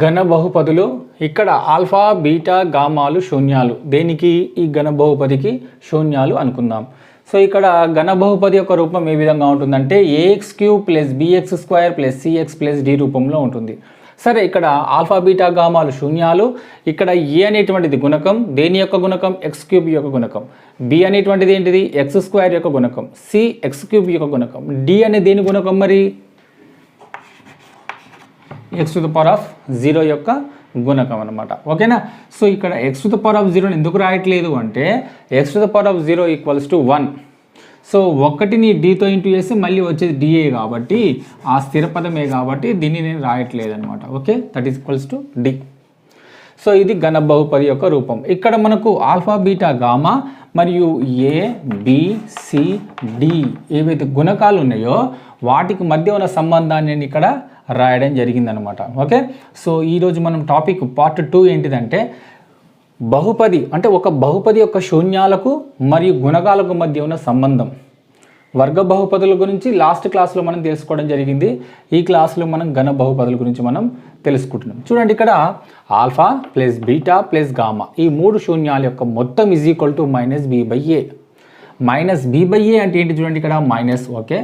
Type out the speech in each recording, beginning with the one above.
ఘన బహుపదులు ఇక్కడ alpha beta గామాలు శూన్యాలు. దేనికి? ఈ ఘన బహుపదికి శూన్యాలు అనుకుందాం. సో ఇక్కడ ఘన బహుపది యొక్క రూపం ఏ విధంగా ఉంటుందంటే ax³ + bx² + cx + d రూపంలో ఉంటుంది. సరే, ఇక్కడ ఆల్ఫా బీటా గామాలు శూన్యాలు. ఇక్కడ a అనేటువంటిది గుణకం. దేని యొక్క గుణకం? x³ యొక్క గుణకం. b అనేటువంటిది ఏంటిది? x² యొక్క గుణకం. c x³ యొక్క గుణకం. d అనే దేని గుణకం? మరి x⁻0 యొక్క గుణకం అనమాట. ఓకేనా? సో ఇక్కడ x⁻0 ఎందుకు రాయట్లేదు అంటే x⁻0 = 1. సో 1ని dతో ఇంటూ చేసి మళ్ళీ వచ్చేది dA కాబట్టి ఆ స్థిర పదమే కాబట్టి దీన్ని నేను రాయట్లేదు అనమాట. Okay, that is equals to d. So ఇది ఘన బహుపది యొక్క రూపం. ఇక్కడ మనకు ఆల్ఫా బీటా గామా మరియు a b c d ఏవైతే గుణకాలు ఉన్నాయో వాటికి మధ్య ఉన్న సంబంధాన్ని నేను ఇక్కడ రాయడం జరిగిందనమాట. ఓకే, సో ఈరోజు మనం టాపిక్ పార్ట్ 2 ఏంటిదంటే బహుపది అంటే ఒక బహుపది యొక్క శూన్యాలకు మరియు గుణకాలకు మధ్య ఉన్న సంబంధం. వర్గ బహుపదుల గురించి లాస్ట్ క్లాస్లో మనం తెలుసుకోవడం జరిగింది. ఈ క్లాస్లో మనం ఘన బహుపదుల గురించి మనం తెలుసుకుంటున్నాం. చూడండి, ఇక్కడ alpha plus beta plus gamma ఈ 3 శూన్యాల యొక్క మొత్తం = -b/a. -b/a అంటే ఏంటి? చూడండి, ఇక్కడ మైనస్. ఓకే,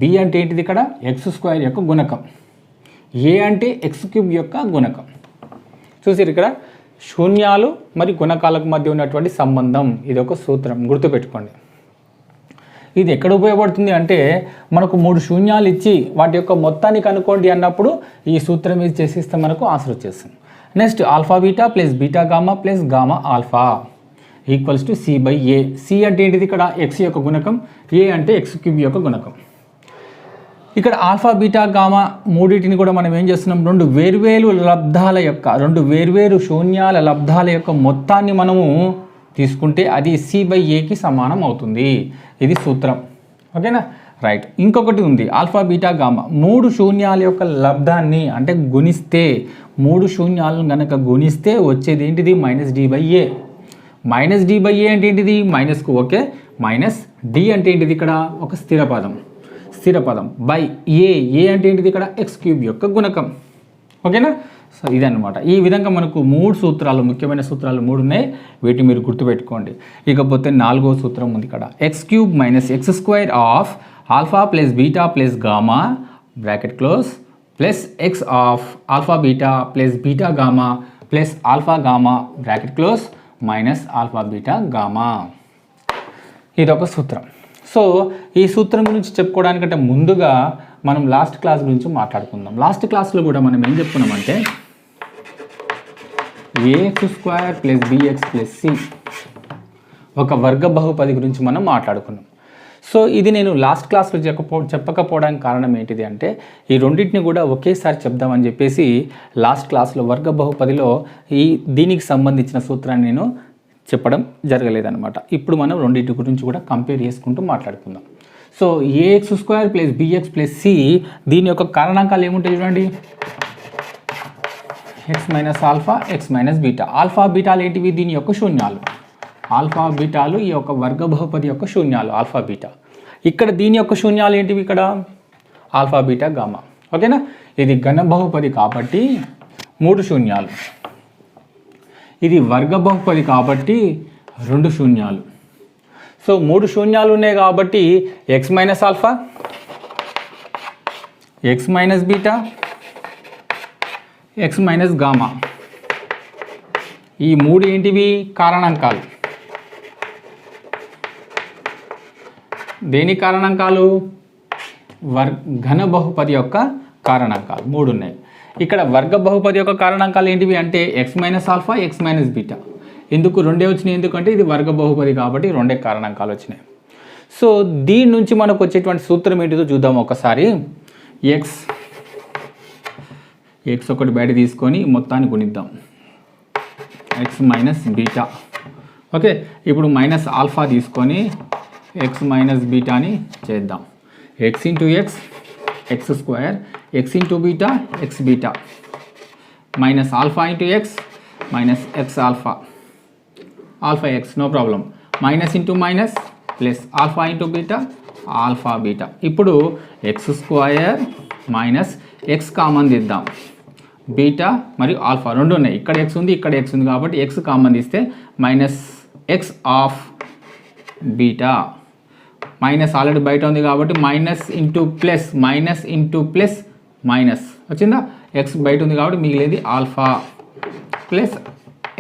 b అంటే ఏంటిది? ఇక్కడ x² యొక్క గుణకం. a అంటే x³ యొక్క గుణకం. చూసారు, ఇక్కడ శూన్యాలు మరియు గుణకాలకు మధ్య ఉన్నటువంటి సంబంధం. ఇది ఒక సూత్రం, గుర్తుపెట్టుకోండి. ఇది ఎక్కడ ఉపయోగపడుతుంది అంటే మనకు 3 శూన్యాలు ఇచ్చి వాటి యొక్క మొత్తాన్ని కనుక్కోండి అన్నప్పుడు ఈ సూత్రం ఇది చేసిస్తే మనకు ఆన్సర్ వచ్చేస్తుంది. Next alpha beta plus beta gamma plus gamma alpha = c/a. c అంటే ఏంటిది? ఇక్కడ x యొక్క గుణకం. a అంటే x³ యొక్క గుణకం. ఇక్కడ ఆల్ఫా బీటా గామా మూడింటిని కూడా మనం ఏం చేస్తున్నాం? 2 వేర్వేరు శూన్యాల లబ్ధాల యొక్క మొత్తాన్ని మనము తీసుకుంటే అది c/aకి సమానం అవుతుంది. ఇది సూత్రం. ఓకేనా? రైట్. ఇంకొకటి ఉంది, ఆల్ఫా బీటా గామా 3 శూన్యాల యొక్క లబ్ధాన్ని అంటే గుణిస్తే 3 శూన్యాలను కనుక గుణిస్తే వచ్చేది ఏంటిది? -d/a. -d/a అంటే ఏంటిది? మైనస్కు. ఓకే, మైనస్ d అంటే ఏంటిది? ఇక్కడ ఒక స్థిర పదం బై a అంటే ఏంటిది? ఇక్కడ x³ యొక్క గుణకం. ఓకేనా? సో ఇదన్నమాట. ఈ విధంగా మనకు 3 సూత్రాలు, ముఖ్యమైన సూత్రాలు 3 ఉన్నాయి. వీటిని మీరు గుర్తుపెట్టుకోండి. ఇకపోతే 4వ సూత్రం ఉంది ఇక్కడ, x³ - x² of alpha plus beta plus gamma bracket close plus x of alpha beta plus beta gamma plus alpha gamma bracket close minus alpha beta gamma. ఇదొక సూత్రం. సో ఈ సూత్రం గురించి చెప్పుకోవడానికంటే ముందుగా మనం లాస్ట్ క్లాస్ గురించి మాట్లాడుకుందాం. లాస్ట్ క్లాస్లో కూడా మనం ఏం చెప్పుకున్నామంటే ax² + bx + c ఒక వర్గ బహుపది గురించి మనం మాట్లాడుకున్నాం. సో ఇది నేను లాస్ట్ క్లాస్లో చెప్పకపోవడానికి కారణం ఏంటిది అంటే ఈ రెండింటిని కూడా ఒకేసారి చెప్దామని చెప్పేసి లాస్ట్ క్లాస్లో వర్గ బహుపదిలో దీనికి సంబంధించిన సూత్రాన్ని నేను చెప్పడం జరగలేదన్నమాట. ఇప్పుడు మనం రెండింటి గురించి కూడా కంపేర్ చేసుకుంటూ మాట్లాడుకుందాం. సో ax² + bx + c దీని యొక్క కారణాంకాలు ఏముంటాయి చూడండి, x - alpha x - beta. Alpha బీటాలు ఏంటివి? దీని యొక్క శూన్యాలు. ఆల్ఫా బీటాలు ఈ యొక్క వర్గ బహుపది యొక్క శూన్యాలు ఆల్ఫా బీటా. ఇక్కడ దీని యొక్క శూన్యాలు ఏంటివి? ఇక్కడ ఆల్ఫా బీటా గామా. ఓకేనా? ఇది ఘన బహుపది కాబట్టి 3 శూన్యాలు. ఇది వర్గ బహుపది కాబట్టి 2 శూన్యాలు. సో 3 శూన్యాలు ఉన్నాయి కాబట్టి x - alpha x - beta x - gamma ఈ 3 ఏంటివి? కారణాంకాలు. దేని కారణాంకాలు? ఘన బహుపది యొక్క కారణాంకాలు 3 ఉన్నాయి. ఇక్కడ వర్గ బహుపది యొక్క కారణాంకాలు ఏంటివి అంటే x - ఆల్ఫా x - బీటా. ఎందుకు 2 వచ్చినాయి? ఎందుకంటే ఇది వర్గ బహుపది కాబట్టి 2 కారణాంకాలు వచ్చినాయి. సో దీని నుంచి మనకు వచ్చేటువంటి సూత్రం ఏంటిదో చూద్దాం ఒకసారి. x ఒకటి బయట తీసుకొని మొత్తాన్ని గుణిద్దాం, x - బీటా. ఓకే, ఇప్పుడు మైనస్ ఆల్ఫా తీసుకొని x - బీటాని చేద్దాం. x × x² x × beta x beta minus alpha × x minus x alpha x, no problem. Minus into minus plus alpha into beta alpha beta. ఇప్పుడు x² మైనస్ x కామన్ తీద్దాం, beta మరియు alpha రెండు ఉన్నాయి. ఇక్కడ x ఉంది, ఇక్కడ x ఉంది, కాబట్టి ఎక్స్ కామన్ తీస్తే minus x of beta, minus already బయట ఉంది కాబట్టి minus into plus, minus into plus minus వచ్చిందా. ఎక్స్ బయట ఉంది కాబట్టి మిగిలేది ఆల్ఫా ప్లస్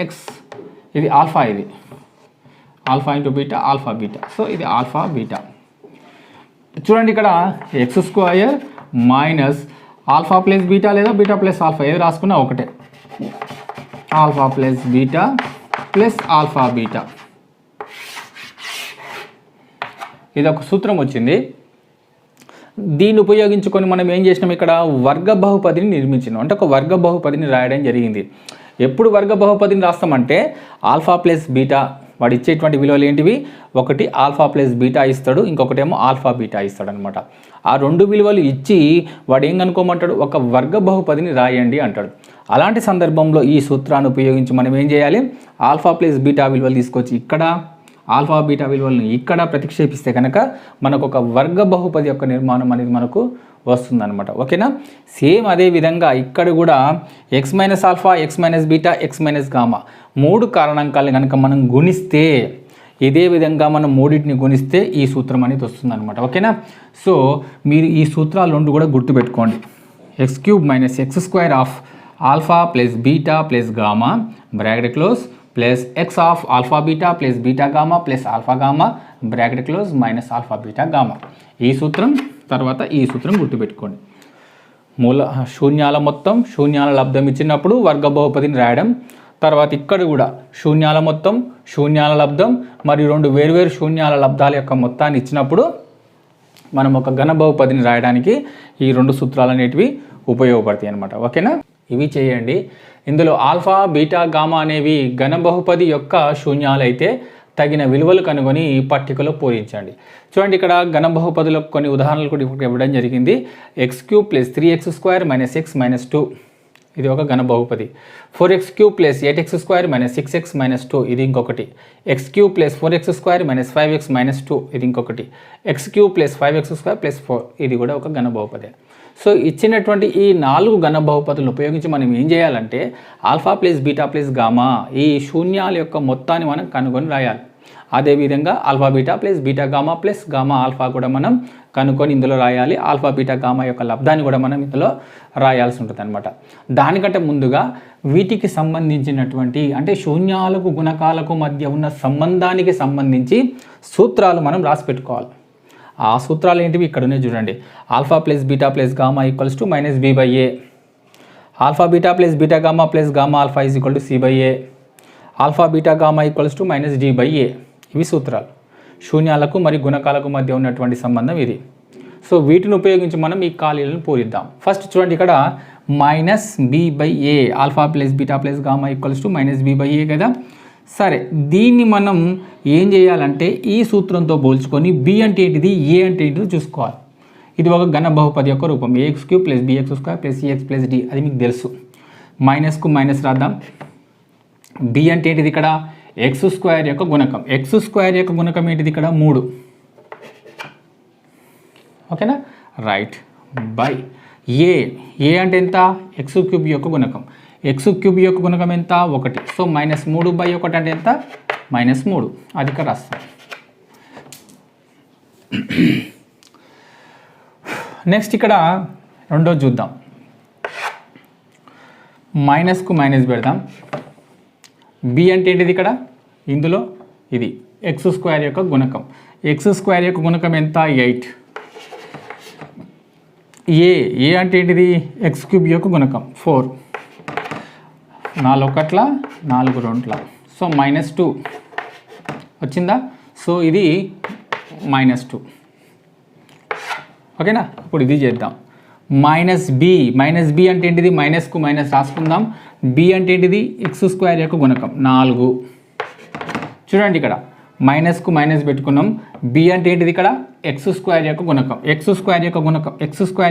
ఎక్స్, ఇది ఆల్ఫా, ఇది alpha into beta, alpha beta. So ఇది ఆల్ఫా బీటా. చూడండి ఇక్కడ X square minus alpha plus beta లేదా బీటా ప్లస్ ఆల్ఫా ఏది రాసుకున్నా ఒకటే, alpha plus beta plus alpha beta. ఇది ఒక సూత్రం వచ్చింది. దీన్ని ఉపయోగించుకొని మనం ఏం చేసినాం, ఇక్కడ వర్గ బహుపదిని నిర్మించినాం. అంటే ఒక వర్గ బహుపదిని రాయడం జరిగింది. ఎప్పుడు వర్గ బహుపదిని రాస్తామంటే ఆల్ఫా ప్లస్ బీటా, వాడు ఇచ్చేటువంటి విలువలు ఏంటివి, ఒకటి ఆల్ఫా ప్లస్ బీటా ఇస్తాడు, ఇంకొకటేమో ఆల్ఫా బీటా ఇస్తాడు అనమాట. ఆ రెండు విలువలు ఇచ్చి వాడు ఏం కనుక్కోమంటాడు, ఒక వర్గ బహుపదిని రాయండి అంటాడు. అలాంటి సందర్భంలో ఈ సూత్రాన్ని ఉపయోగించి మనం ఏం చేయాలి, ఆల్ఫా ప్లస్ బీటా విలువలు తీసుకొచ్చి ఇక్కడ ఆల్ఫా బీటా విలువలను ఇక్కడ ప్రతిక్షేపిస్తే కనుక మనకు ఒక వర్గ బహుపది యొక్క నిర్మాణం అనేది మనకు వస్తుందన్నమాట. ఓకేనా. సేమ్ అదే విధంగా ఇక్కడ కూడా X minus alpha, X minus beta, X minus gamma మూడు కారణాంకాలను కనుక మనం గుణిస్తే, ఇదే విధంగా మనం మూడింటిని గుణిస్తే ఈ సూత్రం అనేది వస్తుందన్నమాట. ఓకేనా. సో మీరు ఈ సూత్రాలు రెండు కూడా గుర్తుపెట్టుకోండి. X cube minus X square of alpha plus beta plus gamma bracket close plus X of alpha beta plus beta gamma plus alpha gamma bracket close minus alpha beta gamma. ఈ సూత్రం తర్వాత ఈ సూత్రం గుర్తుపెట్టుకోండి. మూల శూన్యాల మొత్తం శూన్యాల లబ్ధం ఇచ్చినప్పుడు వర్గ బహుపదిని రాయడం, తర్వాత ఇక్కడ కూడా శూన్యాల మొత్తం శూన్యాల లబ్ధం మరియు రెండు వేర్వేరు శూన్యాల లబ్ధాల యొక్క మొత్తాన్ని ఇచ్చినప్పుడు మనం ఒక ఘన బహుపదిని రాయడానికి ఈ రెండు సూత్రాలు అనేటివి ఉపయోగపడతాయి అన్నమాట. ఓకేనా. ఇవి చేయండి. ఇందులో ఆల్ఫా బీటా గామా అనేవి ఘన బహుపది యొక్క శూన్యాలు అయితే తగిన విలువలు కనుగొని పట్టికలో పూరించండి. చూడండి ఇక్కడ ఘన బహుపదులకు కొన్ని ఉదాహరణలు కూడా ఇవ్వడం జరిగింది. X cube plus 3x square minus X minus 2 ఇది ఒక ఘన బహుపది. 4x cube plus 8x square minus 6x minus 2 ఇది ఇంకొకటి. X cube plus 4x square minus 5x minus 2 ఇది ఇంకొకటి. X cube plus 5x square plus 4 ఇది కూడా ఒక ఘన బహుపది. సో ఇచ్చినటువంటి ఈ 4 ఘన బహుపదులను ఉపయోగించి మనం ఏం చేయాలంటే alpha plus beta plus gamma ఈ శూన్యాల యొక్క మొత్తాన్ని మనం కనుగొని రాయాలి. అదేవిధంగా alpha beta plus beta gamma plus gamma alpha కూడా మనం కనుక్కొని ఇందులో రాయాలి. ఆల్ఫా బీటా గామా యొక్క లబ్ధాన్ని కూడా మనం ఇందులో రాయాల్సి ఉంటుంది అనమాట. దానికంటే ముందుగా వీటికి సంబంధించినటువంటి అంటే శూన్యాలకు గుణకాలకు మధ్య ఉన్న సంబంధానికి సంబంధించి సూత్రాలు మనం రాసి పెట్టుకోవాలి. ఆ సూత్రాలు ఏంటివి ఇక్కడ ఉన్నాయి చూడండి. Alpha plus beta plus gamma equals to minus b by a, alpha beta plus beta gamma plus gamma alpha is equal to c by a, alpha beta gamma equals to minus d by a. ఇవి సూత్రాలు. శూన్యాలకు మరియు గుణకాలకు మధ్య ఉన్నటువంటి సంబంధం ఇది. So వీటిని ఉపయోగించి మనం ఈ ఖాళీలను పూరిద్దాం. ఫస్ట్ చూడండి ఇక్కడ minus b by a, alpha plus beta plus gamma equals to minus b by a కదా. సరే దీన్ని మనం ఏం చేయాలంటే ఈ సూత్రంతో పోల్చుకొని బి అంటే ఏంటిది ఏ అంటే ఏంటిది చూసుకోవాలి. ఇది ఒక ఘన బహుపది యొక్క రూపం. A x cube plus b x square plus c x plus d అది మీకు తెలుసు. మైనస్కు మైనస్ రాద్దాం. బి అంటే ఏంటిది ఇక్కడ ఎక్స్ స్క్వేర్ యొక్క గుణకం. ఎక్స్ స్క్వేర్ యొక్క గుణకం ఏంటిది ఇక్కడ 3. ఓకేనా రైట్. బై ఏ అంటే ఎంత ఎక్స్ క్యూబ్ యొక్క గుణకం. ఎక్స్ క్యూబ్ యొక్క గుణకం ఎంత 1. సో మైనస్ 3 బై 1 అంటే ఎంత మైనస్ 3. అది ఇక్కడ రాస్తాం. నెక్స్ట్ ఇక్కడ రెండోది చూద్దాం. మైనస్కు మైనస్ పెడదాం. బి అంటే ఏంటిది ఇక్కడ ఇందులో ఇది ఎక్స్ స్క్వేర్ యొక్క గుణకం. ఎక్స్ స్క్వేర్ యొక్క గుణకం ఎంత 8. ఏ అంటే ఏంటిది ఎక్స్ క్యూబ్ యొక్క గుణకం 4. 4 1 4 2. సో మైనస్ 2 వచ్చిందా. సో ఇది మైనస్ 2. ఓకేనా. ఇప్పుడు ఇది చేద్దాం. మైనస్ బి అంటే ఏంటిది మైనస్కు మైనస్ రాసుకుందాం. బి అంటే ఏంటిది ఎక్స్ స్క్వేర్ యొక్క గుణకం 4. చూడండి ఇక్కడ మైనస్కు మైనస్ పెట్టుకున్నాం. బి అంటే ఏంటిది ఇక్కడ ఎక్స్ స్క్వేర్ యొక్క గుణకం. ఎక్స్ స్క్వేర్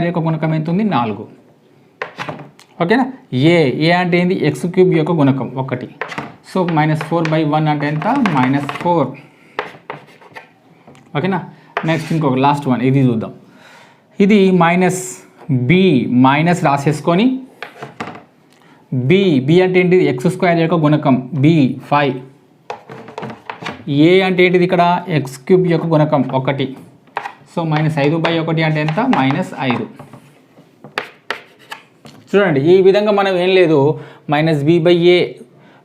యొక్క గుణకం ఎంత ఉంది 4. ఓకేనా. ఏ అంటే ఏంది ఎక్స్ క్యూబ్ యొక్క గుణకం 1. సో మైనస్ 4/1 అంటే ఎంత -4. ఓకేనా. నెక్స్ట్ ఇంకొక లాస్ట్ వన్ ఇది చూద్దాం. ఇది మైనస్ బి మైనస్ రాసేసుకొని బి అంటే ఏంటిది ఎక్స్ స్క్వేర్ యొక్క గుణకం బి 5. ఏ అంటే ఏంటిది ఇక్కడ ఎక్స్ క్యూబ్ యొక్క గుణకం 1. సో -5/1 అంటే ఎంత -5. చూడండి ఈ విధంగా మనం ఏం లేదు -b/a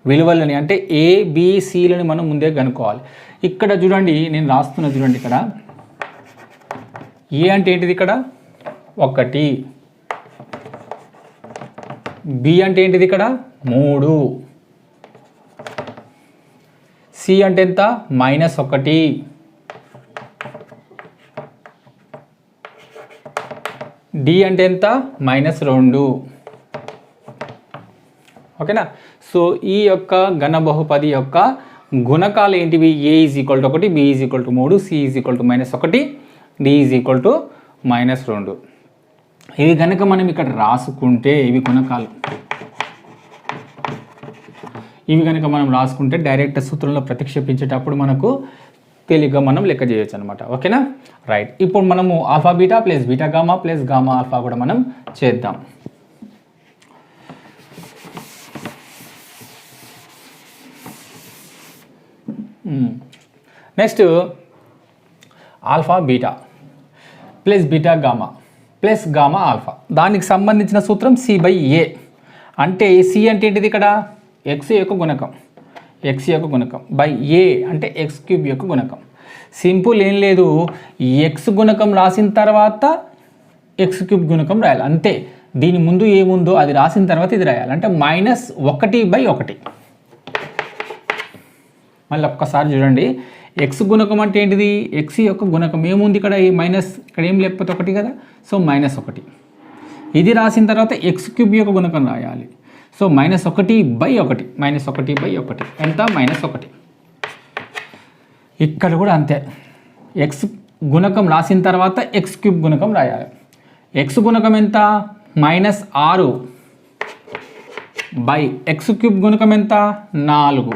విలువలని అంటే ఏ బి సిలని మనం ముందే కనుక్కోవాలి. ఇక్కడ చూడండి నేను రాస్తున్నా చూడండి ఇక్కడ ఏ అంటే ఏంటిది ఇక్కడ 1, బి అంటే ఏంటిది ఇక్కడ 3, సి అంటే ఎంత -1, డి అంటే ఎంత -2. ఓకేనా. సో ఈ యొక్క ఘన బహుపది యొక్క గుణకాలు ఏంటివి? a = 1, b = 3, c = -1, d = -2. ఇవి కనుక మనం ఇక్కడ రాసుకుంటే ఇవి గుణకాలు, ఇవి కనుక మనం రాసుకుంటే డైరెక్ట్ సూత్రంలో ప్రతిక్షేపించేటప్పుడు మనకు తేలిగ్గా మనం లెక్క చేయొచ్చు అనమాట. ఓకేనా. రైట్. ఇప్పుడు మనము alpha beta plus beta gamma plus gamma alpha కూడా మనం చేద్దాం. Next alpha beta plus beta gamma plus gamma alpha, దానికి సంబంధించిన సూత్రం c/a. అంటే సి అంటే ఏంటిది ఇక్కడ ఎక్స్ యొక్క గుణకం, ఎక్స్ యొక్క గుణకం బై ఏ అంటే ఎక్స్ క్యూబ్ యొక్క గుణకం. సింపుల్ ఏం లేదు, ఎక్స్ గుణకం రాసిన తర్వాత ఎక్స్ క్యూబ్ గుణకం రాయాలి అంతే. దీని ముందు ఏముందో అది రాసిన తర్వాత ఇది రాయాలి. అంటే -1/1. మళ్ళీ ఒక్కసారి చూడండి, ఎక్స్ గుణకం అంటే ఏంటిది? ఎక్స్ యొక్క గుణకం ఏముంది ఇక్కడ మైనస్, ఇక్కడ ఏం లేకపోతే 1 కదా. సో -1 ఇది రాసిన తర్వాత ఎక్స్ క్యూబ్ యొక్క గుణకం రాయాలి. సో -1/1, -1/1 ఎంత -1. ఇక్కడ కూడా అంతే, ఎక్స్ గుణకం రాసిన తర్వాత ఎక్స్ క్యూబ్ గుణకం రాయాలి. ఎక్స్ గుణకం ఎంత -6 బై ఎక్స్ క్యూబ్ గుణకం ఎంత 4.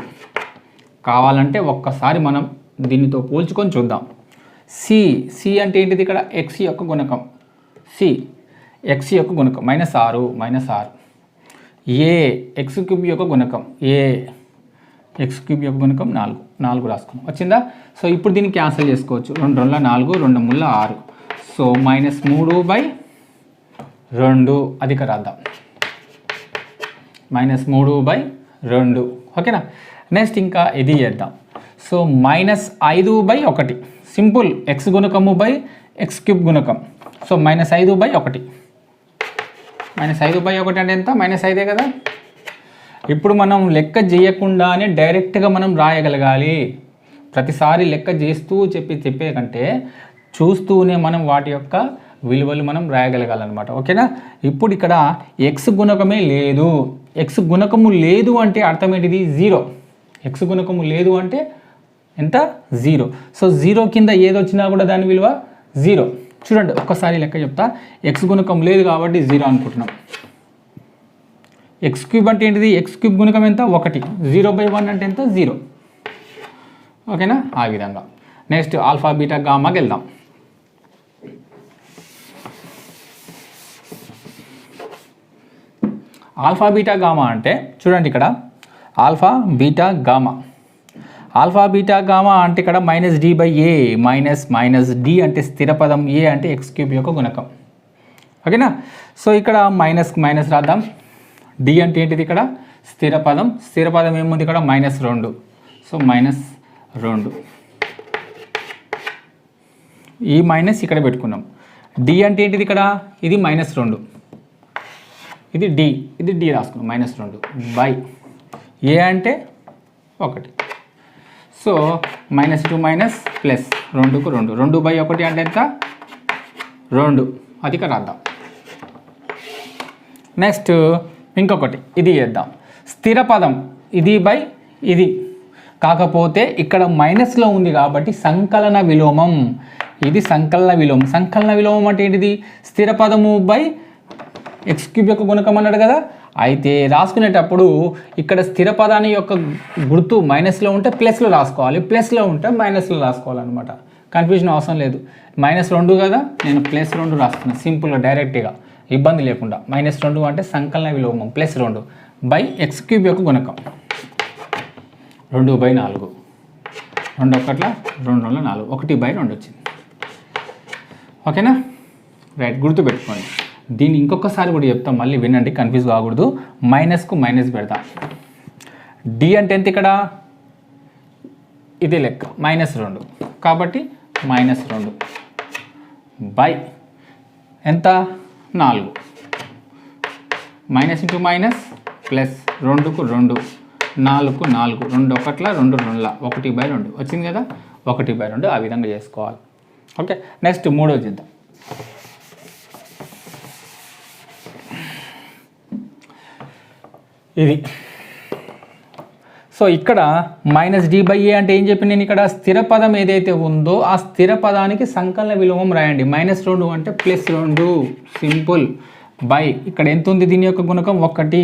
కావాలంటే ఒక్కసారి మనం దీనితో పోల్చుకొని చూద్దాం. సి అంటే ఏంటిది ఇక్కడ ఎక్స్ యొక్క గుణకం, ఎక్స్ యొక్క గుణకం -6. ఏ ఎక్స్ క్యూబ్ యొక్క గుణకం, ఎక్స్ క్యూబ్ యొక్క గుణకం 4 రాసుకున్నాం. వచ్చిందా? సో ఇప్పుడు దీన్ని క్యాన్సిల్ చేసుకోవచ్చు. 2 2 4, 2 3 6. సో -3/2 అది ఇక్కడ రాద్దాం, -3/2. ఓకేనా. నెక్స్ట్ ఇంకా ఇది చేద్దాం. సో -5/1 సింపుల్, ఎక్స్ గుణకము బై ఎక్స్ క్యూబ్ గుణకం. సో -5/1, -5/1 అంటే ఎంత -5 కదా. ఇప్పుడు మనం లెక్క చేయకుండానే డైరెక్ట్గా మనం రాయగలగాలి. ప్రతిసారి లెక్క చేస్తూ చెప్పే కంటే చూస్తూనే మనం వాటి యొక్క విలువలు మనం రాయగలగాలన్నమాట. ఓకేనా. ఇప్పుడు ఇక్కడ ఎక్స్ గుణకమే లేదు, ఎక్స్ గుణకము లేదు అంటే అర్థం ఏంటిది? 0. ఎక్స్ గుణకము లేదు అంటే ఎంత? 0. సో 0 కింద ఏది వచ్చినా కూడా దాని విలువ 0. చూడండి ఒక్కసారి లెక్క చెప్తా. ఎక్స్ గుణకం లేదు కాబట్టి 0 అనుకుంటున్నాం. ఎక్స్ క్యూబ్ అంటే ఏంటిది? ఎక్స్ క్యూబ్ గుణకం ఎంత? 1. 0/1 అంటే ఎంత? 0. ఓకేనా. ఆ విధంగా నెక్స్ట్ ఆల్ఫా బీటా గామాకి వెళ్దాం. ఆల్ఫా బీటా గామా అంటే చూడండి ఇక్కడ alpha beta gamma, alpha beta gamma అంటే ఇక్కడ -d/a -d అంటే స్థిర పదం, ఏ అంటే ఎక్స్ క్యూబ్ యొక్క గుణకం. ఓకేనా. సో ఇక్కడ మైనస్ రాద్దాం. డి అంటే ఏంటిది? ఇక్కడ స్థిర పదం, స్థిర పదం ఏముంది ఇక్కడ? -2. సో -2 ఈ మైనస్ ఇక్కడ పెట్టుకున్నాం. డి అంటే ఏంటిది ఇక్కడ? ఇది -2, ఇది డి రాసుకున్నాం -2 బై ఏ అంటే 1. సో -2 ప్లస్ 2కు 2, 2/1 అంటే ఎంత? 2 అది ఇక్కడ రాద్దాం. నెక్స్ట్ ఇంకొకటి ఇది చేద్దాం. స్థిర పదం ఇది బై ఇది, కాకపోతే ఇక్కడ మైనస్లో ఉంది కాబట్టి సంకలన విలోమం. ఇది సంకలన విలోమం. సంకలన విలోమం అంటే ఏంటిది? స్థిర పదము బై ఎక్స్ క్యూబ్ యొక్క గుణకం అన్నాడు కదా. అయితే రాసుకునేటప్పుడు ఇక్కడ స్థిర పదాన్ని యొక్క గుర్తు మైనస్లో ఉంటే ప్లస్లో రాసుకోవాలి, ప్లస్లో ఉంటే మైనస్లో రాసుకోవాలన్నమాట. కన్ఫ్యూజన్ అవసరం లేదు. -2 కదా, నేను +2 రాస్తున్నాను సింపుల్గా డైరెక్ట్గా, ఇబ్బంది లేకుండా. -2 అంటే సంకలన విలోమం, +2 బై ఎక్స్ క్యూబ్ యొక్క గుణకం 2/4 2 ఒకట్ల 2 2 4 1/2 వచ్చింది. ఓకేనా రైట్, గుర్తుపెట్టుకోండి. దీన్ని ఇంకొకసారి కూడా చెప్తాం, మళ్ళీ వినండి, కన్ఫ్యూజ్ కాకూడదు. మైనస్కు మైనస్ పెడతాం. డి అంటే ఎంత ఇక్కడ, ఇదే లెక్క -2 కాబట్టి -2 బై ఎంత 4 మైనస్ ఇంటూ మైనస్ ప్లస్ 2కు 2 4కు 4 2 ఒకట్ల 2 2 1/2 వచ్చింది కదా, 1/2 ఆ విధంగా చేసుకోవాలి. ఓకే, నెక్స్ట్ మూడోది చేద్దాం. ఇది సో ఇక్కడ -d/a అంటే ఏం చెప్పి నేను ఇక్కడ స్థిర పదం ఏదైతే ఉందో ఆ స్థిర పదానికి సంకలన విలోమం రాయండి. -2 అంటే +2 సింపుల్ బై ఇక్కడ ఎంత ఉంది, దీని యొక్క గుణకం 1,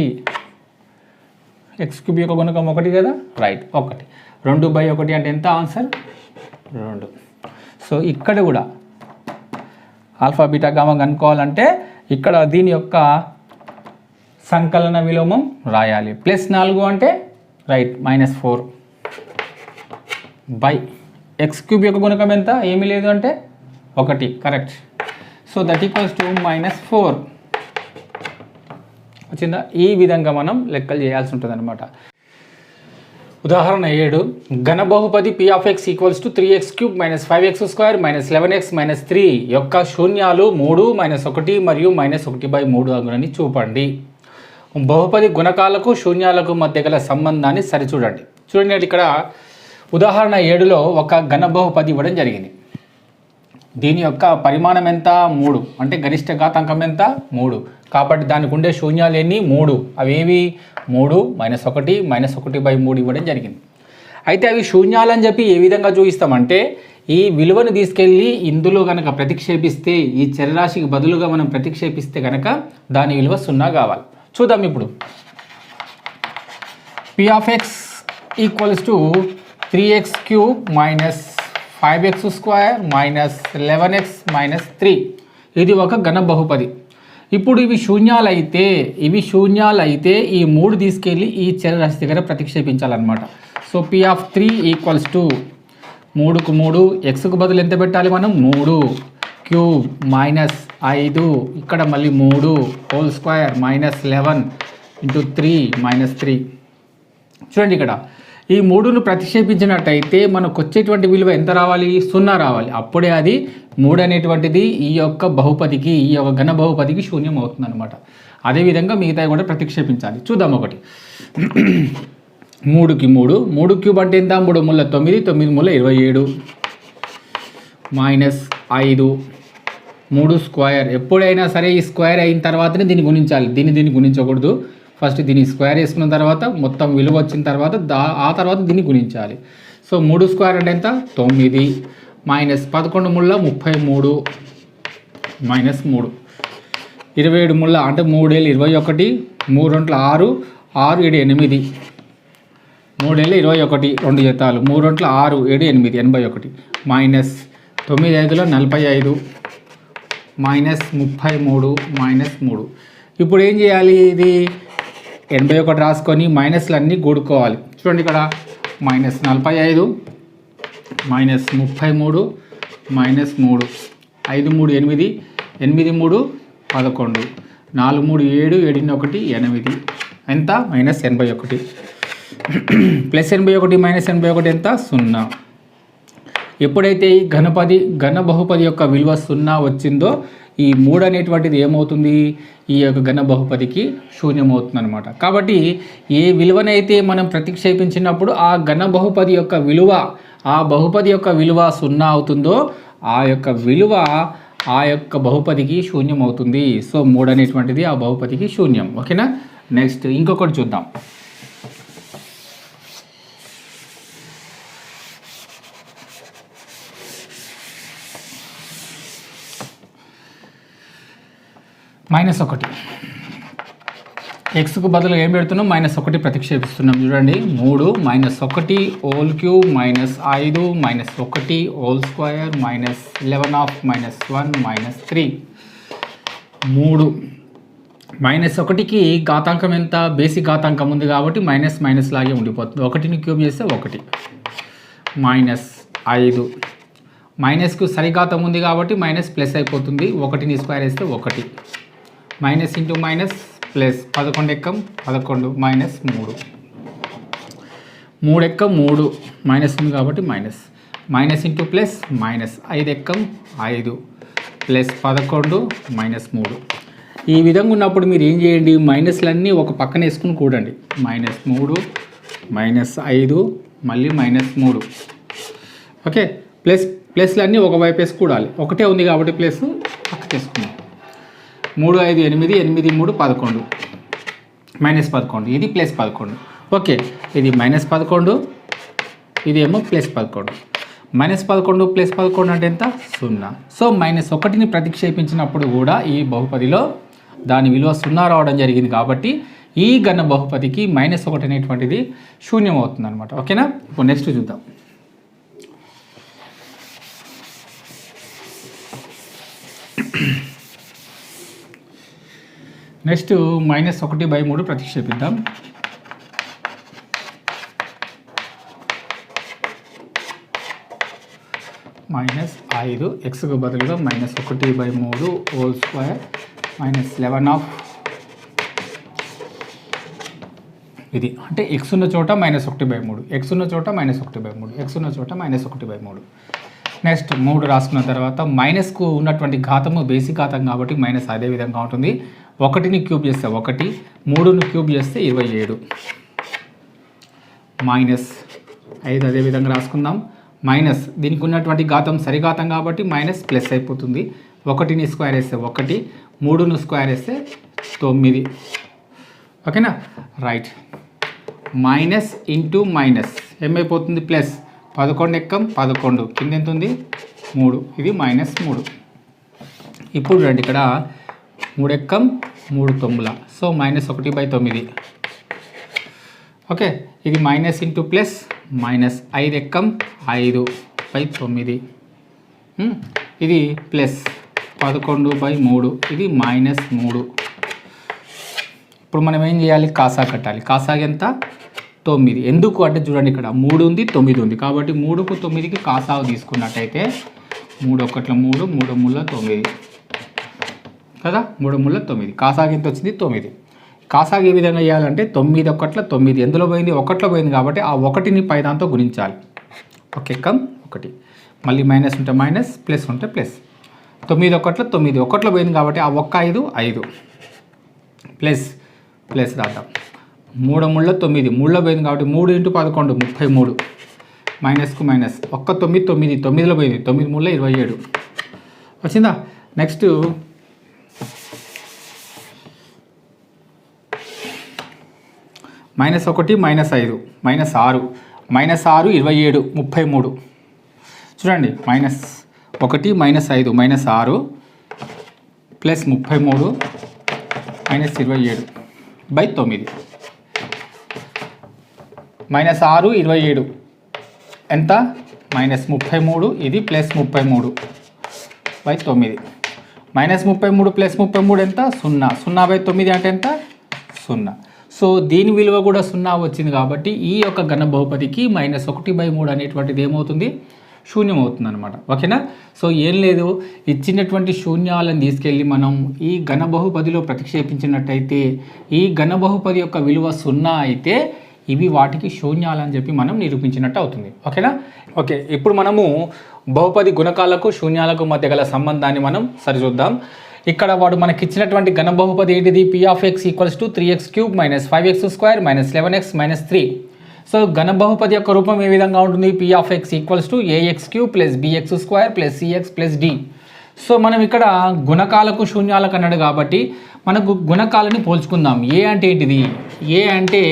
ఎక్స్ క్యూబ్ యొక్క గుణకం 1 కదా, రైట్ 1 2/1 అంటే ఎంత ఆన్సర్ 2. సో ఇక్కడ కూడా ఆల్ఫా బీటా గామా కనుక్కోవాలంటే ఇక్కడ దీని యొక్క సంకలన విలోమం రాయాలి. +4 అంటే రైట్ -4 బై ఎక్స్ క్యూబ్ యొక్క గుణకం ఎంత, ఏమీ లేదు అంటే 1 correct. So that equals to -4 వచ్చిందా. ఈ విధంగా మనం లెక్కలు చేయాల్సి ఉంటుంది అనమాట. ఉదాహరణ 7 ఘన బహుపది p(x) = 3x³ - 5x² - 11x - 3 యొక్క శూన్యాలు 3 -1 మరియు -1/3 అని చూపండి. బహుపది గుణకాలకు శూన్యాలకు మధ్య గల సంబంధాన్ని సరిచూడండి. చూడండి ఇక్కడ ఉదాహరణ 7లో ఒక ఘన బహుపది ఇవ్వడం జరిగింది. దీని యొక్క పరిమాణం ఎంత 3 అంటే గరిష్ట ఘాతాంకం ఎంత 3 కాబట్టి దానికి ఉండే శూన్యాలు ఎన్ని 3 అవేవి 3 -1 -1/3 ఇవ్వడం జరిగింది. అయితే అవి శూన్యాలని చెప్పి ఏ విధంగా చూపిస్తామంటే ఈ విలువను తీసుకెళ్ళి ఇందులో కనుక ప్రతిక్షేపిస్తే ఈ చరరాశికి బదులుగా మనం ప్రతిక్షేపిస్తే కనుక దాని విలువ 0 కావాలి. చూద్దాం ఇప్పుడు. p(x) = 3x³ - 5x² - 11x - 3 ఇది ఒక ఘన బహుపది. ఇప్పుడు ఇవి శూన్యాలైతే ఈ 3 తీసుకెళ్ళి ఈ చరరాశి దగ్గర ప్రతిక్షేపించాలన్నమాట. సో p(3) = 3కు 3 ఎక్స్కు బదులు ఎంత పెట్టాలి మనం 3 క్యూబ్ -5 ఇక్కడ మళ్ళీ 3 హోల్ స్క్వేర్ -11 × 3 -3. చూడండి ఇక్కడ ఈ 3ను ప్రతిక్షేపించినట్టయితే మనకు వచ్చేటువంటి విలువ ఎంత రావాలి 0 రావాలి. అప్పుడే అది 3 అనేటువంటిది ఈ యొక్క బహుపదికి ఈ యొక్క ఘన బహుపదికి శూన్యం అవుతుంది అనమాట. అదేవిధంగా మిగతా కూడా ప్రతిక్షేపించాలి. చూద్దాం ఒకటి 3కి 3 3 క్యూబ్ అంటే ఎంత 3 × 9 9 × 27 -5 3 స్క్వేర్. ఎప్పుడైనా సరే ఈ స్క్వేర్ అయిన తర్వాతనే దీన్ని గుణించాలి, దీన్ని గుణించకూడదు. ఫస్ట్ దీన్ని స్క్వేర్ వేసుకున్న తర్వాత మొత్తం విలువ వచ్చిన తర్వాత ఆ తర్వాత దీన్ని గుణించాలి. సో 3 స్క్వేర్ అంటే ఎంత 9 -11 × 33 -3 27 ముళ్ళ అంటే 3 ఏళ్ళు 21 3 2 6 6 7 8 3 ఏళ్ళు 21 2 జతాలు 3 2 6 7 8 81 -9 5 45 -33 -3. ఇప్పుడు ఏం చేయాలి, ఇది 81 రాసుకొని మైనస్లు అన్నీ కూడుకోవాలి. చూడండి ఇక్కడ -45 -33 -3 5 3 8 8 3 11 4 3 7 7 1 8 ఎంత -81 +81 -81 ఎంత 0. ఎప్పుడైతే ఈ ఘన బహుపది యొక్క విలువ 0 వచ్చిందో ఈ 3 అనేటువంటిది ఏమవుతుంది ఈ యొక్క ఘన బహుపదికి శూన్యమవుతుంది అనమాట. కాబట్టి ఏ విలువనైతే మనం ప్రతిక్షేపించినప్పుడు ఆ ఘన బహుపది యొక్క విలువ ఆ బహుపది యొక్క విలువ 0 అవుతుందో ఆ యొక్క విలువ ఆ యొక్క బహుపదికి శూన్యం అవుతుంది. సో 3 అనేటువంటిది ఆ బహుపదికి శూన్యం. ఓకేనా. నెక్స్ట్ ఇంకొకటి చూద్దాం. -1 ఎక్స్కు బదులు ఏం పెడుతున్నాం -1 ప్రతిక్షేపిస్తున్నాం. చూడండి 3 -1 హోల్ క్యూబ్ -5 -1 హోల్ స్క్వేర్ -11 -1 -3 3 -1కి ఘాతాంకం ఎంత, బేసిక్ ఘాతాంకం ఉంది కాబట్టి మైనస్ మైనస్ లాగే ఉండిపోతుంది. 1ని క్యూబ్ చేస్తే 1 -5, మైనస్కు సరిఘాతం ఉంది కాబట్టి మైనస్ ప్లస్ అయిపోతుంది. 1ని స్క్వేర్ వేస్తే 1 minus into minus plus 11 ఎక్కం 11 -3 3 ఎక్కం 3 minus ఉంది కాబట్టి minus into plus minus 5 ఎక్కం 5 plus 11 -3. ఈ విధంగా ఉన్నప్పుడు మీరు ఏం చేయండి, మైనస్లన్నీ ఒక పక్కన వేసుకుని కూడండి. -3 -5 మళ్ళీ -3. ఓకే, ప్లస్లన్నీ ఒకవైపు వేసి కూడాలి. ఒకటే ఉంది కాబట్టి ప్లస్ పక్కకి వేసుకున్నాం. 3 5 8 8 3 11 -11, ఇది +11. ఓకే, ఇది -11, ఇదేమో +11. -11 +11 అంటే ఎంత, 0. సో -1ని ప్రతిక్షేపించినప్పుడు కూడా ఈ బహుపదిలో దాని విలువ 0 రావడం జరిగింది కాబట్టి ఈ ఘన బహుపదికి -1 అనేటువంటిది శూన్యం అవుతుంది అనమాట. ఓకేనా, ఇప్పుడు నెక్స్ట్ చూద్దాం. నెక్స్ట్ -1/3 ప్రతిక్షేపిద్దాం. -5 xకు బదులుగా -1/3 హోల్ స్క్వేర్ -11 ఇది అంటే x ఉన్న చోట -1/3, x ఉన్న చోట -1/3, x ఉన్న చోట -1/3. నెక్స్ట్ 3 రాసుకున్న తర్వాత మైనస్కు ఉన్నటువంటి ఘాతము బేసిక్ ఘాతం కాబట్టి మైనస్ అదే విధంగా ఉంటుంది. 1ని క్యూబ్ చేస్తే 1, 3ని క్యూబ్ చేస్తే 27 -5 అదే విధంగా రాసుకుందాం. మైనస్ దీనికి ఉన్నటువంటి ఘాతం సరిఘాతం కాబట్టి మైనస్ ప్లస్ అయిపోతుంది. 1ని స్క్వేర్ వేస్తే 1, 3ను స్క్వేర్ వేస్తే 9. ఓకేనా, రైట్. మైనస్ ఇంటూ మైనస్ ఏమైపోతుంది, ప్లస్ 11 ఎక్కం 11 కింద ఎంత ఉంది 3, ఇది -3. ఇప్పుడు రండి, ఇక్కడ 3 ఎక్కం 3 9, సో -1/9. ఓకే, ఇది మైనస్ ఇంటూ ప్లస్ -5 ఎక్కం 5/9, ఇది ప్లస్ 11/3, ఇది -3. ఇప్పుడు మనం ఏం చేయాలి, కాసా కట్టాలి. కాసాకి ఎంత, 9. ఎందుకు అంటే చూడండి, ఇక్కడ 3 ఉంది 9 ఉంది కాబట్టి 3కు 9కి కాసాగు తీసుకున్నట్టయితే 3 1 3 3 3 9 కదా, 3 3 9. కాసాగు ఎంత వచ్చింది, 9. కాసాగు ఏ విధంగా చేయాలంటే 9 1 9, ఎందులో పోయింది, 1లో పోయింది కాబట్టి ఆ 1ని పై దాంతో గుణించాలి. 1 ఎక్కం 1, మళ్ళీ మైనస్ ఉంటే మైనస్, ప్లస్ ఉంటే ప్లస్. 9 1 9, 1లో పోయింది కాబట్టి ఆ 1 5 5 ప్లస్ రాద్దాం. 3 3 9, 3లో పోయింది కాబట్టి 3 × 11 33, మైనస్కు మైనస్ 1 9 9, 9లో పోయింది 9 3 27 వచ్చిందా. నెక్స్ట్ -1 -5 -6 -6 27 33. చూడండి, -1 -5 -6 ప్లస్ 33 -27/9. -6 27 ఎంత, -33, ఇది +33/9. -33 + 33 ఎంత, 0. 0/9 అంటే ఎంత, 0. సో దీని విలువ కూడా 0 వచ్చింది కాబట్టి ఈ యొక్క ఘన బహుపదికి -1/3 అనేటువంటిది ఏమవుతుంది, శూన్యం అవుతుంది అనమాట. ఓకేనా. సో ఏం లేదు, ఇచ్చినటువంటి శూన్యాలను తీసుకెళ్ళి మనం ఈ ఘన బహుపదిలో ప్రతిక్షేపించినట్టయితే ఈ ఘన బహుపది యొక్క విలువ 0 అయితే ఇవి వాటికి శూన్యాలని చెప్పి మనం నిరూపించినట్టు అవుతుంది. ఓకేనా. ఓకే, ఇప్పుడు మనము బహుపది గుణకాలకు శూన్యాలకు మధ్య గల సంబంధాన్ని మనం సరిచూద్దాం. ఇక్కడ వాడు మనకి ఇచ్చినటువంటి ఘన బహుపది ఏంటిది, P(x) = 3x³ - 5x² - 11x - 3. So ఘన బహుపది యొక్క రూపం ఏ విధంగా ఉంటుంది, P(x) = ax³ + bx² + cx + d. So మనం ఇక్కడ గుణకాలకు శూన్యాలకు అన్నాడు కాబట్టి మనకు గుణకాలని పోల్చుకుందాం. ఏ అంటే ఏంటిది, ఏ అంటే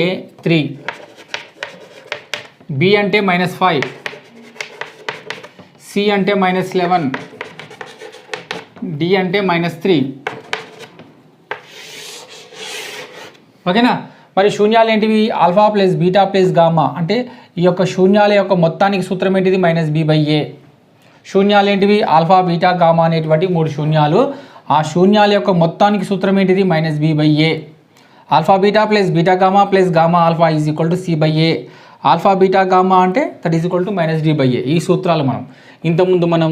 3, b అంటే -5, c అంటే -11, d అంటే -3. ఓకేనా. మరి శూన్యాలు ఏంటివి, ఆల్ఫా + బీటా + గామా. అంటే ఈ యొక్క శూన్యాల యొక్క మొత్తానికి సూత్రం ఏంటిది, -b/a. శూన్యాలు ఏంటివి, ఆల్ఫా బీటా గామా అనేటువంటి 3 శూన్యాలు. ఆ శూన్యాల యొక్క మొత్తానికి సూత్రం ఏంటిది -b/a. Alpha beta plus beta gamma plus gamma alpha is equal to c/a. Alpha beta gamma అంటే that is equal to -d/a. ఈ సూత్రాలు మనం ఇంతకుముందు మనం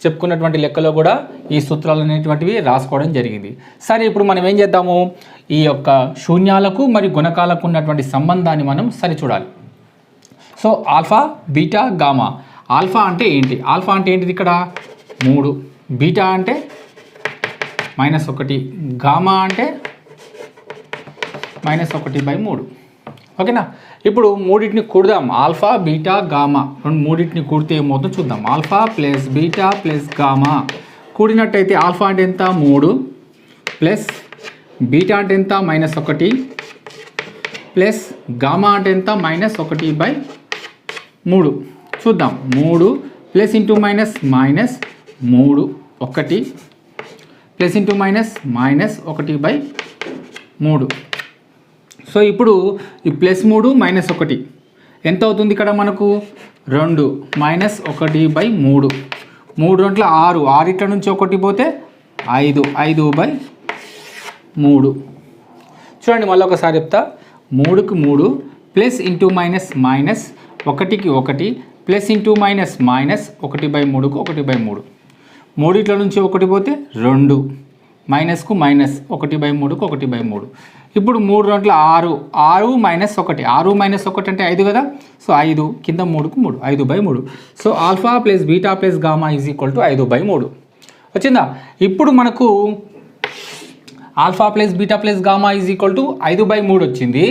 చెప్పుకున్నటువంటి లెక్కలో కూడా ఈ సూత్రాలు అనేటువంటివి రాసుకోవడం జరిగింది. సరే, ఇప్పుడు మనం ఏం చేద్దాము, ఈ యొక్క శూన్యాలకు మరియు గుణకాలకు ఉన్నటువంటి సంబంధాన్ని మనం సరిచూడాలి. So alpha beta gamma. Alpha అంటే ఏంటి? ఆల్ఫా అంటే ఏంటిది ఇక్కడ 3, బీటా అంటే -1, గామా అంటే -1/3. ఓకేనా? ఇప్పుడు మూడింటిని కూడదాం. ఆల్ఫా బీటా గామా మూడింటిని కూడితే ఏమవుతుందో చూద్దాం. Alpha plus beta plus gamma కూడినట్టయితే ఆల్ఫా అంటే ఎంత 3 ప్లస్ బీటా అంటే ఎంత -1 ప్లస్ గామా అంటే ఎంత -1/3. చూద్దాం. 3 plus into minus -3 1 plus into -1/3. So ఇప్పుడు ఈ +3 -1 ఎంత అవుతుంది ఇక్కడ మనకు 2 -1/3. 3 2 6, 6 ఇట్ల నుంచి 1 పోతే 5, 5/3. చూడండి, మళ్ళీ ఒకసారి చెప్తా. 3కి 3 ప్లస్ ఇంటూ మైనస్ 1కి 1 ప్లస్ ఇంటూ -1/3కు 1/3. 3 ఇట్ల నుంచి 1 పోతే 2, మైనస్కు మైనస్ 1/3కు 1/3. ఇప్పుడు 3 2 6, 6 -1, 6 -1 అంటే 5 కదా. సో 5 కింద 3కు 3, 5/3. So alpha plus beta plus gamma is equal to 5/3 వచ్చిందా? ఇప్పుడు మనకు alpha plus beta plus gamma is equal to 5/3 వచ్చింది.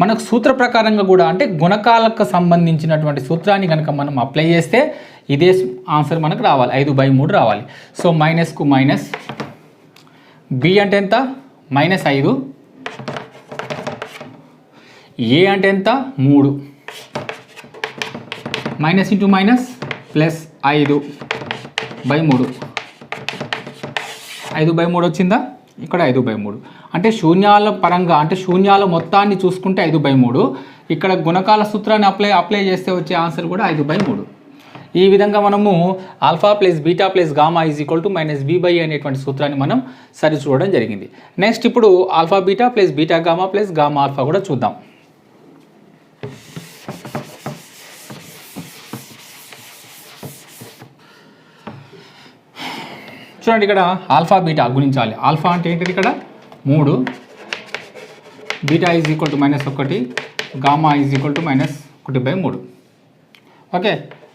మనకు సూత్ర ప్రకారంగా కూడా అంటే గుణకాలకు సంబంధించినటువంటి సూత్రాన్ని కనుక మనం అప్లై చేస్తే ఇదే ఆన్సర్ మనకు రావాలి, 5/3 రావాలి. సో మైనస్కు మైనస్, బి అంటే ఎంత -5, ఏ అంటే ఎంత 3, మైనస్ ఇంటూ మైనస్ ప్లస్ 5/3. 5/3 వచ్చిందా? ఇక్కడ 5/3 అంటే శూన్యాల పరంగా అంటే శూన్యాల మొత్తాన్ని చూసుకుంటే 5/3. ఇక్కడ గుణకాల సూత్రాన్ని అప్లై చేస్తే వచ్చే ఆన్సర్ కూడా 5/3. ఈ విధంగా మనము alpha plus beta plus gamma is equal to -b/a అనేటువంటి సూత్రాన్ని మనం సరి చూడడం జరిగింది. నెక్స్ట్ ఇప్పుడు alpha beta plus beta gamma plus gamma alpha కూడా చూద్దాం. చూడండి, ఇక్కడ ఆల్ఫా బీటా గుణించాలి. ఆల్ఫా అంటే ఏంటిది ఇక్కడ 3, beta is equal to -1, gamma is equal to -1/3. Okay,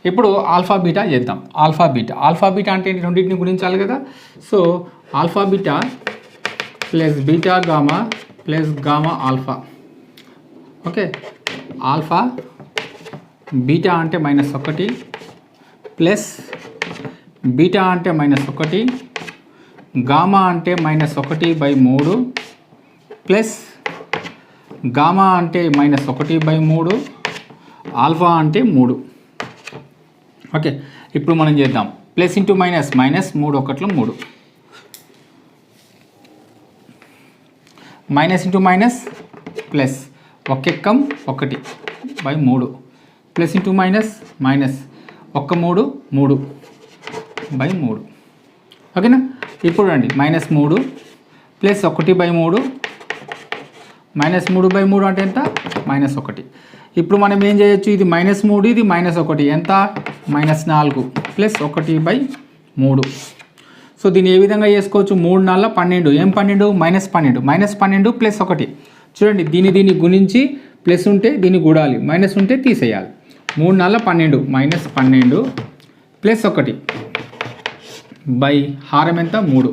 ఇప్పుడు ఆల్ఫా బీటా చేద్దాం. ఆల్ఫా బీటా అంటే ఏంటి? రెండింటిని గుణించాలి కదా. So alpha beta plus beta gamma plus gamma alpha. Okay, alpha beta అంటే -1 ప్లస్ బీటా అంటే -1, గామా అంటే -1/3 ప్లస్ గామా అంటే -1/3, ఆల్ఫా అంటే 3. ఓకే, ఇప్పుడు మనం చేద్దాం. Plus into minus 3 1 3, minus into minus plus 1 ఎక్కం 1/3 plus into minus 1 3 3/3. ఓకేనా? ఇప్పుడు రండి, -3 ప్లస్ 1/3 -3/3 అంటే ఎంత? -1. ఇప్పుడు మనం ఏం చేయొచ్చు? ఇది -3 ఇది -1 ఎంత? -4 ప్లస్ 1/3. సో దీన్ని ఏ విధంగా చేసుకోవచ్చు? 3 4 12. ఏం 12? -12 -12 ప్లస్ 1. చూడండి, దీన్ని గుణించి ప్లస్ ఉంటే దీన్ని కూడాలి, మైనస్ ఉంటే తీసేయాలి. 3 4 12 -12 ప్లస్ 1 బై హారం ఎంత? 3.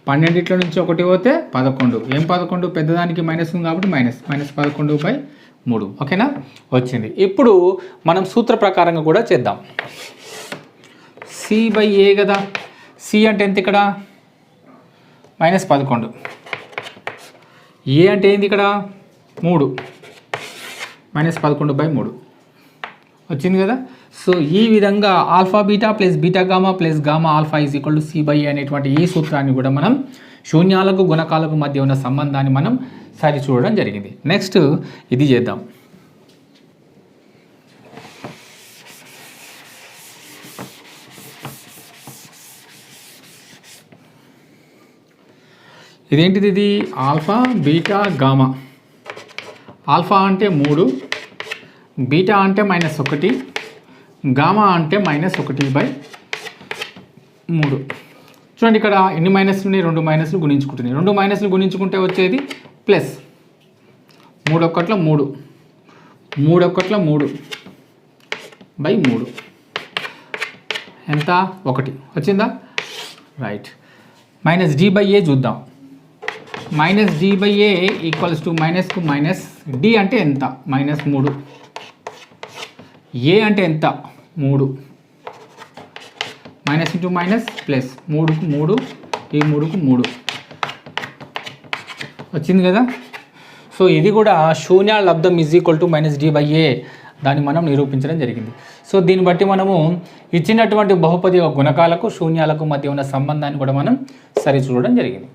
12 ఇట్ల నుంచి 1 పోతే 11. ఏం 11? పెద్దదానికి మైనస్ ఉంది కాబట్టి -11/3. ఓకేనా? వచ్చింది. ఇప్పుడు మనం సూత్ర ప్రకారంగా కూడా చేద్దాం. c/a కదా. c అంటే ఎంత ఇక్కడ? -11. ఏ అంటే ఏంది ఇక్కడ? 3 -11/3 వచ్చింది కదా. సో ఈ విధంగా alpha beta plus beta gamma plus gamma alpha is equal to c/a అనేటువంటి ఈ సూత్రాన్ని కూడా మనం శూన్యాలకు గుణకాలకు మధ్య ఉన్న సంబంధాన్ని మనం సరి చూడడం జరిగింది. నెక్స్ట్ ఇది చేద్దాం. ఇదేంటిది? ఇది ఆల్ఫా బీటా గామా. ఆల్ఫా అంటే 3, బీటా అంటే -1, గామా అంటే -1/3. చూడండి ఇక్కడ ఎన్ని మైనస్లు ఉన్నాయి? 2 మైనస్లు గుణించుకుంటున్నాయి. 2 మైనస్లు గుణించుకుంటే వచ్చేది ప్లస్ 3 1 3, 3 1 3/3 ఎంత? 1 వచ్చిందా? రైట్. -d/a చూద్దాం. -d/a ఈక్వల్స్ టు మైనస్కు మైనస్, d అంటే ఎంత? -3, a అంటే ఎంత? 3, మైనస్ ఇంటూ మైనస్ ప్లస్, 3కు 3, ఈ 3కు 3 వచ్చింది కదా. సో ఇది కూడా శూన్యాల లబ్ధం ఈజ్ ఈక్వల్ టు -d/a, దాన్ని మనం నిరూపించడం జరిగింది. సో దీన్ని బట్టి మనము ఇచ్చినటువంటి బహుపది గుణకాలకు శూన్యాలకు మధ్య ఉన్న సంబంధాన్ని కూడా మనం సరిచూడడం జరిగింది.